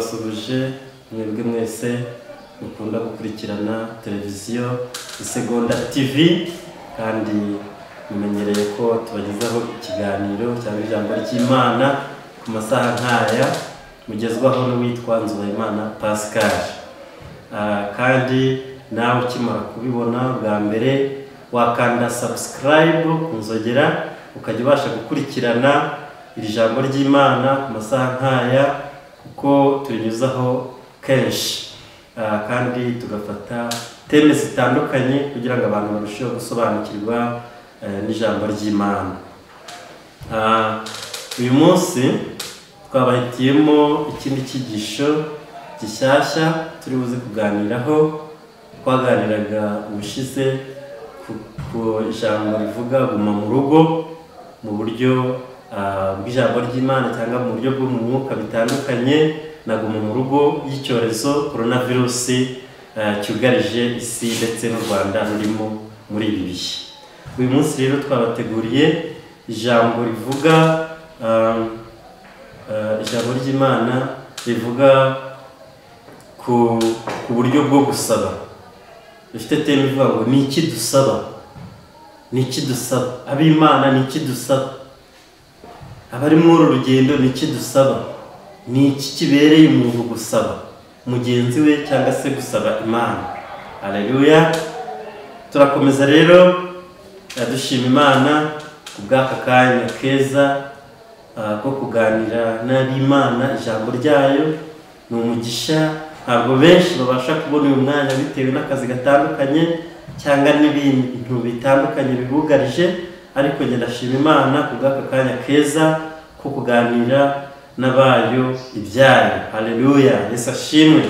turabasuhuje mwebwe mwese mukunda gukurikirana televiziyo Isegonda TV, kandi mumenyereye ko tubagezaho ikiganiro cyangwa ijambo ry'Imana ku masaha nkaya, mugezwaho n'uwitwa Nzubahimana Pascal. Kandi nawe ukimara kubibona bwa mbere wakanda subscribe kunzogera ukajya ubasha gukurikirana iri jambo ry'Imana ku masaha nkaya, kuko turinyuzaho kenshi kandi tugafata teme zitandukanye kugira ngo abantu barusheho gusobanukirwa n'ijambo ry'Imana. Uyu munsi twabahitiyemo ikindi cyigisho gishyashya turi buze kuganiraho. Twaganiraga ubushize ku ijambo rivuga guma mu rugo mu buryo bw'ijambo ry'Imana cyangwa mu buryo bwo mu mwuka bitandukanye, na guma mu rugo y'icyorezo coronavirus cyugarije isi ndetse n'u Rwanda rurimo muri ibi bihe. Uyu munsi rero twabateguriye ijambo rivuga ijambo ry'Imana rivuga ku buryo bwo gusaba. Rifite teme ivuga ngo ni iki dusaba, ni iki dusaba ab'Imana, ni iki dusaba abari muri uru rugendo, ni iki dusaba, ni iki kibereye umuntu gusaba mugenzi we cyangwa se gusaba Imana. Haleluya. Turakomeza rero dushima Imana ku bw'aka kanya keza ko kuganira n'ab'Imana ijambo ryayo. Ni umugisha, ntabwo benshi babasha kubona uyu mwanya bitewe n'akazi gatandukanye cyangwa n'ibintu bitandukanye bibugarije, ariko njye ndashima Imana ku bw'aka kanya keza ko kuganira n'abayo ibyayo. Haleluya, Yesu ashimwe.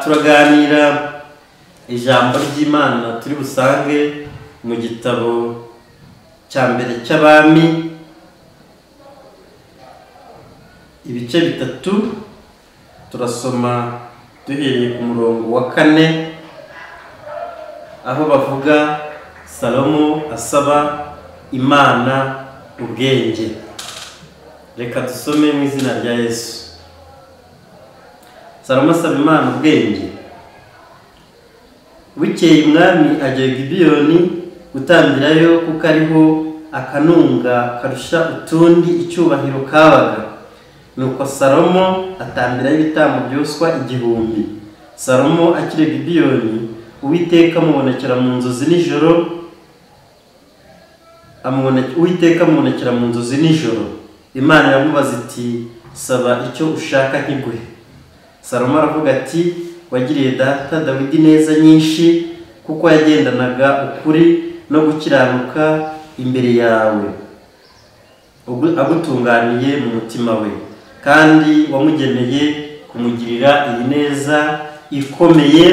Turaganira ijambo ry'Imana turi busange mu gitabo cya mbere cy'Abami, ibice bitatu. Turasoma duhereye ku murongo wa 4 aho bavuga Salomo asaba Imana ubwenge. Reka dusome mu izina rya Yesu. Salomo asaba Imana ubwenge. Bukeye umwami ajya i Gibeyoni gutambirayo, kuko ariho akanunga karusha utundi icyubahiro kabaga. Nuko Salomo atambirayo ibitambo byoswa 1000. Salomo akiri i Gibeyoni, Uwiteka amubonekera mu nzozi nijoro, Imana iramubaza iti saba icyo ushaka nkiguhe. Salomo aravuga ati wagiriye data Dawidi neza nyinshi, kuko yagendanaga ukuri no gukiranuka imbere yawe, agutunganiye mu mutima we, kandi wamugeneye kumugirira iyi neza ikomeye,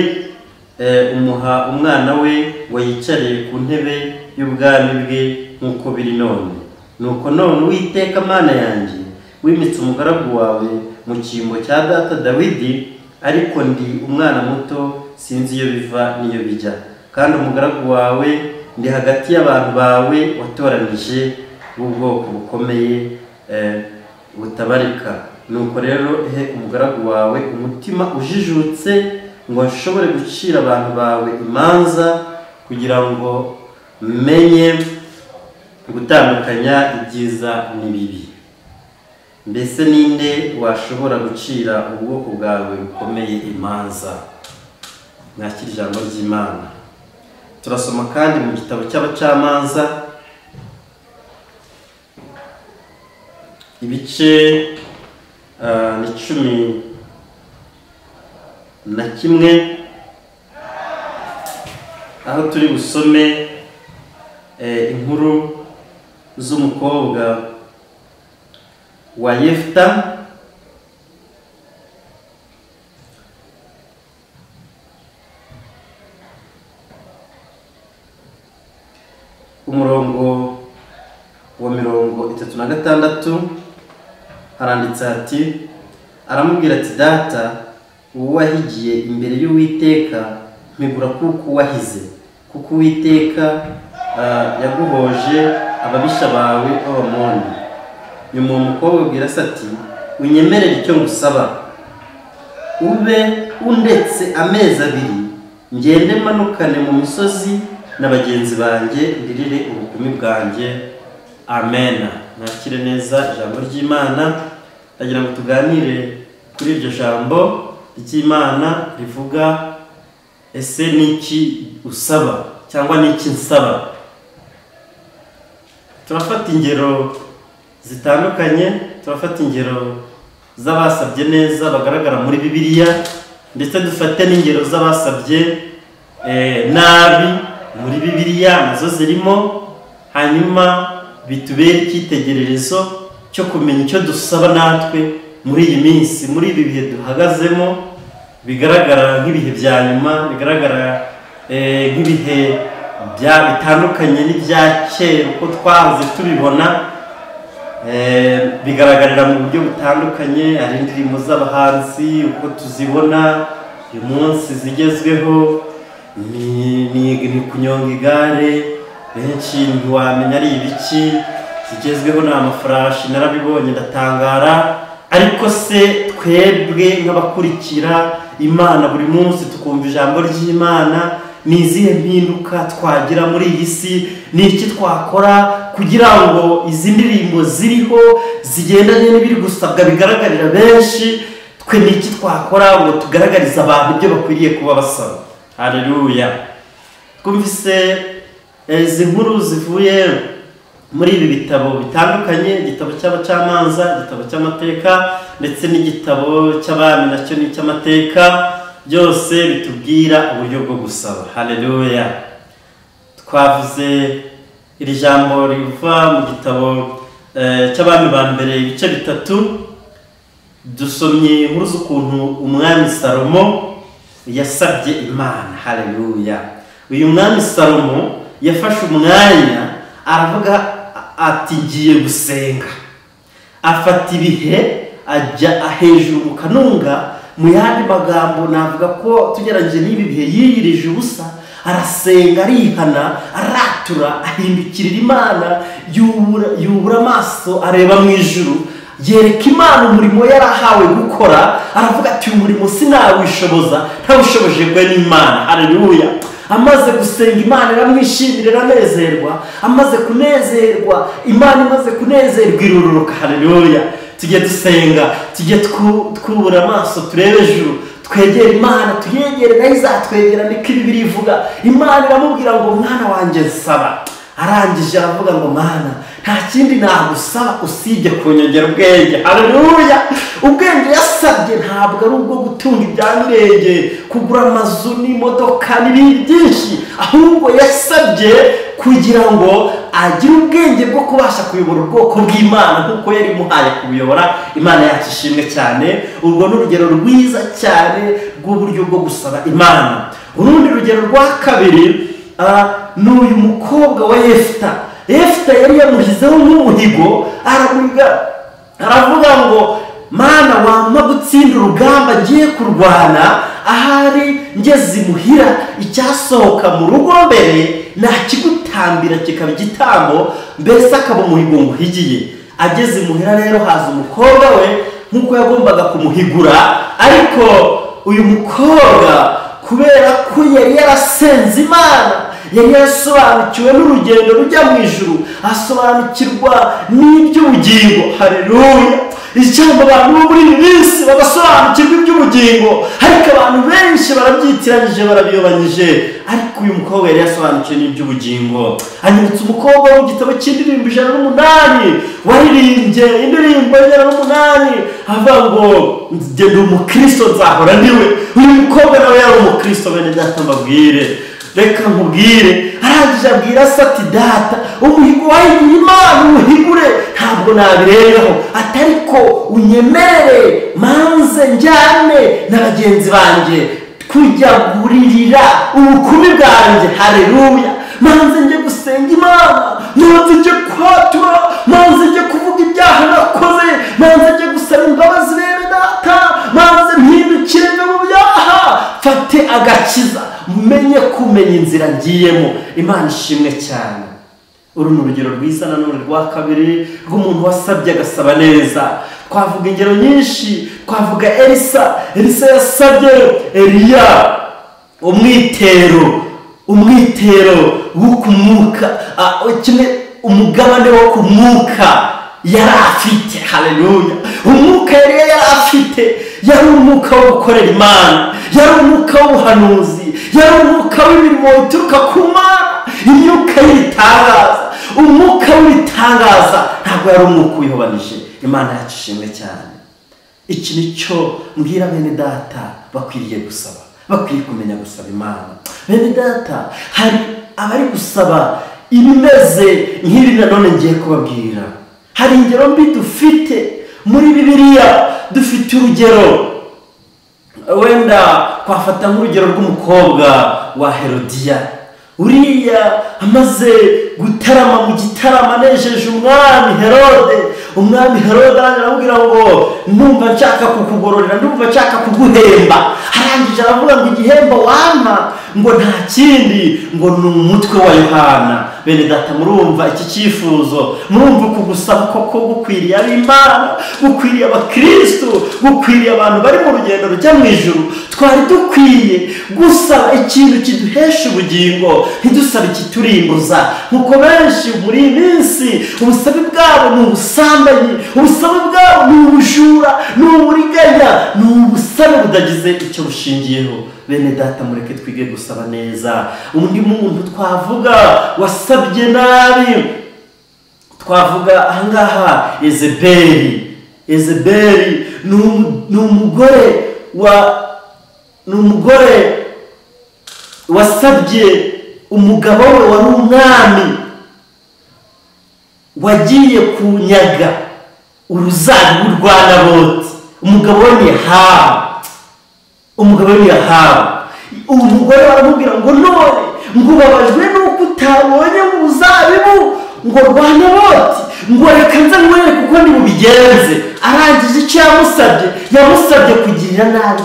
umuha umwana we ngo yicare ku ntebe y'ubwami bwe nk'uko biri none. Nuko none Uwiteka Mana yanjye, wimitse umugaragu wawe mu cyimbo cya data Dawidi, ariko ndi umwana muto, sinzi iyo biva n'iyo bijya, kandi umugaragu wawe ndi hagati y'abantu bawe watoranije b'ubwoko bukomeye butabarika. Nuko rero ehe umugaragu wawe umutima ujijutse, ngo nshobore gucira abantu bawe imanza, kugira ngo menye gutandukanya ibyiza n'ibibi. Mbese ninde washobora gucira ubwoko bwawe bukomeye imanza? Mwakira ijambo ry'Imana. Turasoma kandi mu gitabo cy'Abacamanza, ibice ni 11, aho turi busome inkuru z'umukobwa wa Yefta. Umurongo wa 36 haranditse hati, aramubwira ati data, uwo wahigiye imbere y'Uwiteka mpigura kuko wahize, kuko Uwiteka yaguhoje ababisha bawe b'Abamoni. Nyuma umukobwa abwira se ati unyemerere icyo ngusaba, ube undetse amezi abiri ngende manukane mu misozi na bagenzi banjye ndirire ubukumi bwanjye. Amen. Nakire neza ijambo ry'Imana. Ndagira ngo tuganire kuri iryo jambo ry'Imana rivuga ese niki usaba cyangwa niki nsaba. Turafata ingero zitandukanye, turafata ingero z'abasabye neza bagaragara muri Bibiliya, ndetse dufate n'ingero z'abasabye nabi muri Bibiliya nazo zirimo, hanyuma bitubere icyitegererezo cyo kumenya icyo dusaba natwe muri iyi minsi, muri ibi bihe duhagazemo bigaragara nk'ibihe bya nyuma, bigaragara nk'ibihe bitandukanye n'ibya kera uko twahoze tubibona. Bigaragarira mu buryo butandukanye, ari indirimbo z'abahanzi uko tuzibona uyu munsi zigezweho ni kunyonga igare, benshi ntiwamenya ari ibiki, zigezweho ni amafarashi, narabibonye ndatangara. Ariko se twebwe nk'abakurikira Imana buri munsi tukumva ijambo ry'Imana, ni izihe mpinduka twagira muri iyi si? Ni iki twakora kugira ngo izi ndirimbo ziriho zigendanye n'ibiri gusabwa bigaragarira benshi? Twe ni iki twakora ngo tugaragarize abantu ibyo bakwiriye kuba basaba? Haleluya. Twumvise izi nkuru zivuye muri ibi bitabo bitandukanye, igitabo cy'abacamanza, igitabo cy'amateka, ndetse n'igitabo cy'abami nacyo ni icy'amateka. Byose bitubwira uburyo bwo gusaba. Haleluya. Twavuze iri jambo riva mu gitabo cy'abami ba mbere ibice 3. Dusomye inkuru z'ukuntu umwami Salomo yasabye Imana. Haleluya. Uyu mwami Salomo yafashe umwanya aravuga ati ngiye gusenga, afata ibihe ajya hejuru mu kanunga. Mu yandi magambo navuga ko tugerageze n'ibi bihe yiyirije ubusa, arasenga, arihana, aratura, ahindukirira Imana, yubura amaso areba mu ijuru, yereka Imana umurimo yarahawe gukora. Aravuga ati uyu murimo sinawishoboza, ntawushobojejwe n'Imana. Haleluya. Amaze gusenga Imana iramwishimira, iranezerwa. Amaze kunezerwa, Imana imaze kunezerwa irururuka. Haleluya. Tujye dusenga, tujye twubura amaso turebe ejuru, twegere Imana, tuyegere nayo izatwegera. Niko Bibiliya ivuga. Imana iramubwira ngo mwana wanjye nsaba. Arangije aravuga ngo Mana, nta kindi nagusaba usibye kunyongera ubwenge. Haleluya. Ubwenge yasabye ntabwo ari ubwo gutunga ibyanirenge, kugura amazu n'imodoka n'ibindi byinshi, ahubwo yasabye kugira ngo agire ubwenge bwo kubasha kuyobora ubwoko bw'Imana nk'uko yari imuhaye kubuyobora. Imana yacu ishimwe cyane. Urwo ni urugero rwiza cyane rw'uburyo bwo gusaba Imana. Urundi rugero rwa kabiri ni uyu mukobwa wa Yefita. Yefita yari yamushyizeho nk'umuhigo, aravuga ngo Mana, wampa gutsinda urugamba ngiye kurwana, ahari ngeze imuhira icyasohoka mu rugo mbere nakigutambira kikaba igitambo, mbese akaba umuhigo nguhigiye. Ageze imuhira rero haza umukobwa we nk'uko yagombaga kumuhigura, ariko uyu mukobwa kubera ko yari yarasenze Imana, yari yarasobanukiwe n'urugendo rujya mu ijuru, asobanukirwa n'iby'ubugingo. Haleluya. Ijambo abantu bo muri iyi minsi bagasobanukirwa iby'ubugingo, ariko abantu benshi barabyitiranyije, barabiyobanyije. Ariko uyu mukobwa yari yasobanukiwe n'iby'ubugingo. Anyibutsa umukobwa wo mu gitabo cy'indirimbo 108 waririmbye indirimbo 108 avuga ngo njye ndi umukristo nzahora ndiwe. Uyu mukobwa nawe yari umukristo. Bene data mbabwire, reka nkubwire, arangije abwira se ati data, umuhigo wahigiye Imana umuhigure, ntabwo nabirengaho, atariko unyemere manze njyane na bagenzi banjye kujya guririra ubukumi bwanjye. Haleluya. Manze njye gusenga Imana, manze njye kwatura, manze njye kuvuga ibyaha nakoze, manze njye gusaba imbabazi bene data, manze mpindukire mu byaha, fate agakiza, menye kumenya inzira ngiyemo. Imana ishimwe cyane. uru ni urugero rwiza nanone rwa kabiri rw'umuntu wasabye agasaba neza. Twavuga ingero nyinshi, twavuga Elisa yasabye Eliya umwitero wo kumwuka, umugabane wo kumwuka yari afite. Haleluya! umwuka yari afite yari umwuka wo gukorera Imana, yari umwuka w'ubuhanuzi, yari umwuka w'imirimo ituruka ku Mana, imyuka y'ibitangaza. Umwuka w'ibitangaza ntabwo yari umwuka wihobanije. Imana yacu ishimwe cyane. Iki nicyo mbwira bene data bakwiriye gusaba, bakwiriye kumenya gusaba Imana. Bene data, hari abari gusaba ibimeze nk'ibi nanone ngiye kubabwira. Hari ingero mbi dufite muri Bibiliya. Dufite urugero, wenda twafata nk'urugero rw'umukobwa wa Herodiya. Uriya amaze gutarama mu gitaramo anejeje umwami Herode aramubwira ngo ndumva nshaka kukugororera, ndumva nshaka kuguhemba. Arangije aravuga ngo igihembo wampa ngo nta kindi ngo ni umutwe wa Yohana. Bene data, murumva iki cyifuzo, murumva uku gusaba koko gukwiriye ab'Imana, gukwiriye abakristo, gukwiriye abantu bari mu rugendo rujya mu ijuru. Twari dukwiye gusaba ikintu kiduhesha ubugingo, ntidusabe ikiturimbuza. Nkuko benshi muri iyi minsi ubusabe bwabo ni ubusambanyi, ubusabe bwabo ni ubujura, ni uburiganya, ni ubusabe budagize icyo bushingiyeho. Bene data, mureke twige gusaba neza. Undi muntu twavuga wasabye nabi, twavuga ahangaha Yezebeli ni umugore wasabye umugabo we wari umwami, wagiye kunyaga uruzabibu rwa Naboti. Umugabo we ni Ahabu. Umugore baramubwira ngo none ngo ubabajwe nuko utabonye mu ruzabibu ngo rwa Naboti, ngo reka nze nkwereke kuko ndi bubigenze. Arangije icyo yamusabye kugirira nabi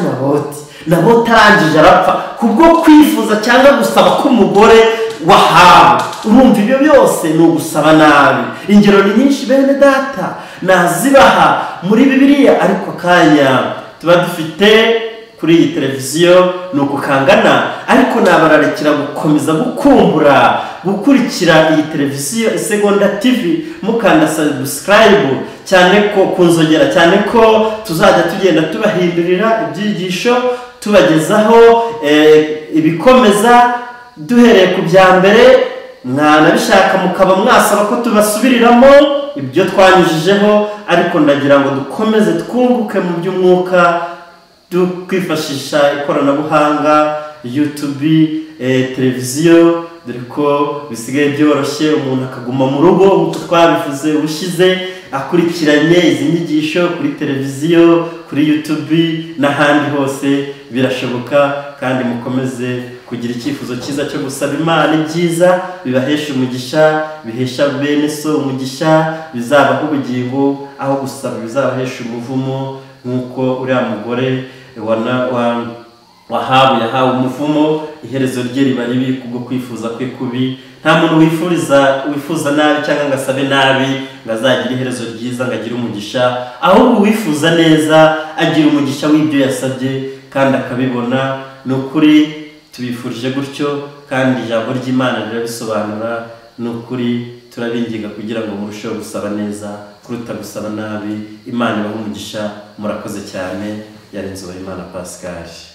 Naboti arangije arapfa kubwo kwifuza cyangwa gusaba k'umugore wa Ahabu. Urumva ibyo byose ni ugusaba nabi. Ingero ni nyinshi bene data nazibaha muri Bibiliya, ariko akanya tuba dufite kuri iyi televiziyo ni ukukangana. Ariko nabararekera gukomeza gukumbura gukurikira iyi televiziyo Isegonda TV, mukanda subscribe cyane ko kunzogera, cyane ko tuzajya tugenda tubahindurira ibyigisho, tubagezaho ibikomeza duhereye ku bya mbere. Mwanabishaka mukaba mwasaba ko tubasubiriramo ibyo twanyujijeho, ariko ndagira ngo dukomeze twunguke mu by'umwuka, kwifashisha ikoranabuhanga, YouTube, televiziyo, dore ko bisigaye byoroshye umuntu akaguma mu rugo nk'uko twabivuze ubushize, akurikiranye izi nyigisho kuri televiziyo, kuri YouTube n'ahandi hose birashoboka. Kandi mukomeze kugira icyifuzo cyiza cyo gusaba Imana ibyiza bibahesha umugisha, bihesha bene so umugisha, bizabaho ubugingo, aho gusaba bizabahesha umuvumo. Nk'uko uriya mugore Ahabu yahawe umuvumo, iherezo rye riba ribi kubwo kwifuza kwe kubi. Nta muntu wifuza nabi cyangwa ngo asabe nabi ngo azagire iherezo ryiza, ngo agire umugisha. Ahubwo uwifuza neza agira umugisha w'ibyo yasabye kandi akabibona. Ni ukuri tubifurije gutyo, kandi ijambo ry'Imana rirabisobanura. Ni ukuri turabinginga kugira ngo murusheho gusaba neza kuruta gusaba nabi. Imana ibahe umugisha. Murakoze cyane. Yarenze Uwimana Pascal.